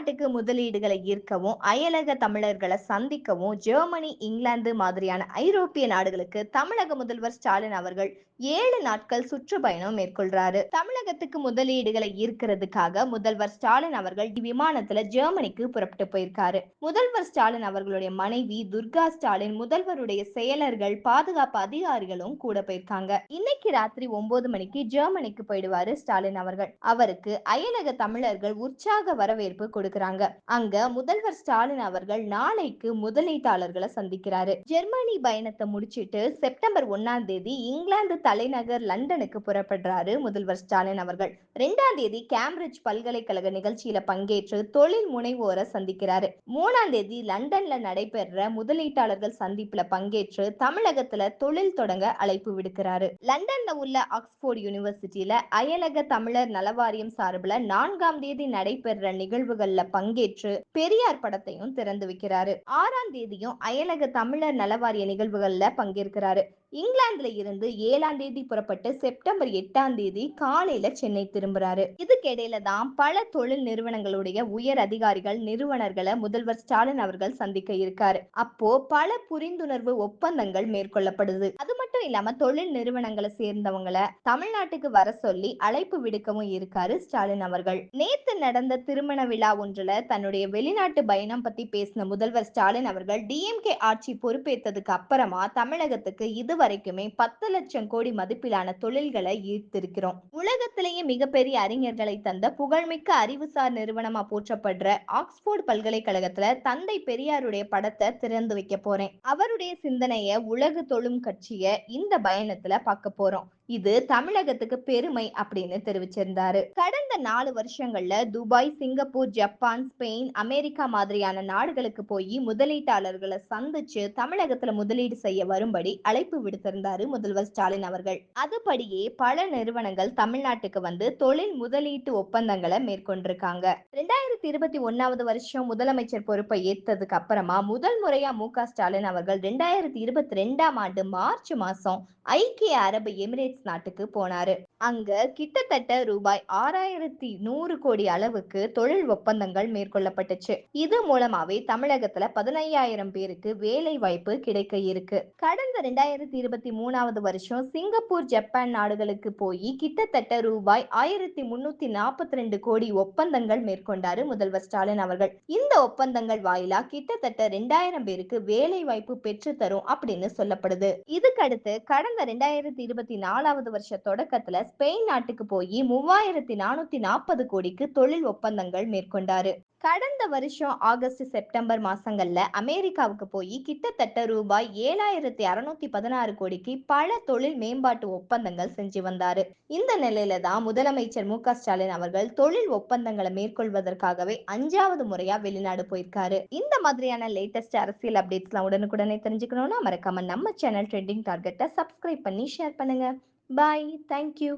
தமிழ்நாட்டுக்கு முதலீடுகளை ஈர்க்கவும், அயலக தமிழர்களை சந்திக்கவும் ஜெர்மனி, இங்கிலாந்து மாதிரியான ஐரோப்பிய நாடுகளுக்கு தமிழக முதல்வர் ஸ்டாலின் அவர்கள் 7 நாட்கள் சுற்றுப்பயணம் மேற்கொள்றாரு. தமிழகத்துக்கு முதலீடுகளை ஈர்க்கிறதுக்காக முதல்வர் ஸ்டாலின் அவர்கள் விமானத்துல ஜெர்மனிக்கு புறப்பட்டு போயிருக்காரு. முதல்வர் ஸ்டாலின் அவர்களுடைய மனைவி துர்கா ஸ்டாலின், முதல்வருடைய செயலர்கள், பாதுகாப்பு அதிகாரிகளும் கூட போயிருக்காங்க. இன்னைக்கு ராத்திரி 9 மணிக்கு ஜெர்மனிக்கு போயிடுவாரு ஸ்டாலின் அவர்கள். அவருக்கு அயலக தமிழர்கள் உற்சாக வரவேற்பு கொடுக்கறாங்க. அங்க முதல்வர் ஸ்டாலின் அவர்கள் நாளைக்கு முதலீட்டாளர்களை சந்திக்கிறாரு. ஜெர்மனி பயணத்தை முடிச்சிட்டு செப்டம்பர் 1ஆம் தேதி இங்கிலாந்து தலைநகர் லண்டனுக்கு புறப்படுறாரு முதல்வர் ஸ்டாலின் அவர்கள். 2ஆம் தேதி கேம்பிரிட்ஜ் பல்கலைக்கழக நிகழ்ச்சியில பங்கேற்று தொழில் முனைவோரை சந்திக்கிறாரு. 3ஆம் தேதி லண்டன்ல நடைபெற முதலீட்டாளர்கள் சந்திப்புல பங்கேற்று தமிழகத்துல தொழில் தொடங்க அழைப்பு விடுக்கிறாரு. லண்டன்ல உள்ள ஆக்ஸ்போர்ட் யூனிவர்சிட்டியில அயலக தமிழர் நலவாரியம் சார்பில் 4ஆம் தேதி நடைபெற நிகழ்வுகள்ல பங்கேற்று பெரியார் படத்தையும் திறந்து வைக்கிறாரு. 6ஆம் தேதியும் அயலக தமிழர் நலவாரிய நிகழ்வுகள்ல பங்கேற்கிறாரு. இங்கிலாந்துல இருந்து 7ஆம் தேதி புறப்பட்டு செப்டம்பர் 8ஆம் தேதி காலையில சென்னை திரும்புறாரு. இதுக்கிடையில தான் பல தொழில் நிறுவனங்களுடைய உயர் அதிகாரிகள், நிறுவனர்களை முதல்வர் ஸ்டாலின் அவர்கள் சந்திக்க இருக்காரு. அப்போ பல புரிந்துணர்வு ஒப்பந்தங்கள் மேற்கொள்ளப்படுது. அது மட்டும் இல்லாம தொழில் நிறுவனங்களை சேர்ந்தவங்களை தமிழ்நாட்டுக்கு வர சொல்லி அழைப்பு விடுக்கவும் இருக்காரு ஸ்டாலின் அவர்கள். நேத்து நடந்த திருமண விழா ஒன்றுல தன்னுடைய வெளிநாட்டு பயணம் பத்தி பேசின முதல்வர் ஸ்டாலின் அவர்கள், டிஎம்கே ஆட்சி பொறுப்பேற்றதுக்கு அப்புறமா தமிழகத்துக்கு இதுவரைக்குமே 10 லட்சம் கோடி மதிப்பிலான தொழில்களை ஈர்த்திருக்கிறோம். உலகத்திலேயே மிகப்பெரிய அறிஞர்களை தந்த புகழ்மிக்க அறிவுசார் நிறுவனமா போற்றப்படுற ஆக்ஸ்போர்ட் பல்கலைக்கழகத்துல தந்தை பெரியாருடைய படத்தை திறந்து வைக்க போறேன். அவருடைய சிந்தனைய உலகு தொழும் கட்சிய இந்த பயணத்துல பார்க்க போறோம். இது தமிழகத்துக்கு பெருமை அப்படின்னு தெரிவிச்சிருந்தாரு. கடந்த 4 வருஷங்கள்ல Dubai, Singapore, Japan, Spain, America மாதிரியான நாடுகளுக்கு போய் முதலீட்டாளர்களை சந்திச்சு தமிழகத்துல முதலீடு செய்ய வரும்படி அழைப்பு விடுத்திருந்தாரு முதல்வர் ஸ்டாலின் அவர்கள். அதுபடியே பல நிறுவனங்கள் தமிழ்நாட்டுக்கு வந்து தொழில் முதலீட்டு ஒப்பந்தங்களை மேற்கொண்டிருக்காங்க. 2021ஆவது வருஷம் முதலமைச்சர் பொறுப்பை ஏற்றதுக்கு அப்புறமா முதல் முறையா மு.க. ஸ்டாலின் அவர்கள் 2022ஆம் ஆண்டு மார்ச் மாசம் ஐக்கிய அரபு எமிரேட்ஸ் நாட்டுக்கு போனாரு. அங்க கிட்டத்தட்ட ரூபாய் 6100 கோடி அளவுக்கு தொழில் ஒப்பந்தங்கள் மேற்கொள்ளப்பட்டுச்சு. இது மூலமாவே தமிழகத்துல 15,000 பேருக்கு வேலை வாய்ப்பு கிடைக்க இருக்கு. கடந்த 2023ஆவது வருஷம் சிங்கப்பூர், ஜப்பான் நாடுகளுக்கு போய் கிட்டத்தட்ட ரூபாய் 1342 கோடி ஒப்பந்தங்கள் மேற்கொண்டாரு முதல்வர் ஸ்டாலின் அவர்கள். இந்த ஒப்பந்தங்கள் வாயிலா கிட்டத்தட்ட 2000 பேருக்கு வேலை வாய்ப்பு பெற்று தரும் அப்படின்னு சொல்லப்படுது. இதுக்கடுத்து கடந்த 2024ஆவது வருஷ தொடக்கத்துல ஸ்பெயின் நாட்டுக்கு போய் 3440 கோடிக்கு தொழில் ஒப்பந்தங்கள் மேற்கொண்டாரு. கடந்த வருஷம் ஆகஸ்ட், செப்டம்பர் மாசங்கள்ல அமெரிக்காவுக்கு போய் கிட்டத்தட்ட ரூபாய் 7616 கோடிக்கு பல தொழில் மேம்பாட்டு ஒப்பந்தங்கள் செஞ்சு வந்தாரு. இந்த நிலையில தான் முதலமைச்சர் மு.க. ஸ்டாலின் அவர்கள் தொழில் ஒப்பந்தங்களை மேற்கொள்வதற்காகவே 5வது முறையா வெளிநாடு போயிருக்காரு. இந்த மாதிரியான லேட்டஸ்ட் அரசியல் அப்டேட்ஸ்லாம் உடனுக்குடனே தெரிஞ்சுக்கணும்னா மறக்காம நம்ம சேனல் ட்ரெண்டிங் டார்கெட்டை சப்ஸ்கிரைப் பண்ணி ஷேர் பண்ணுங்க. பாய். தேங்க்யூ.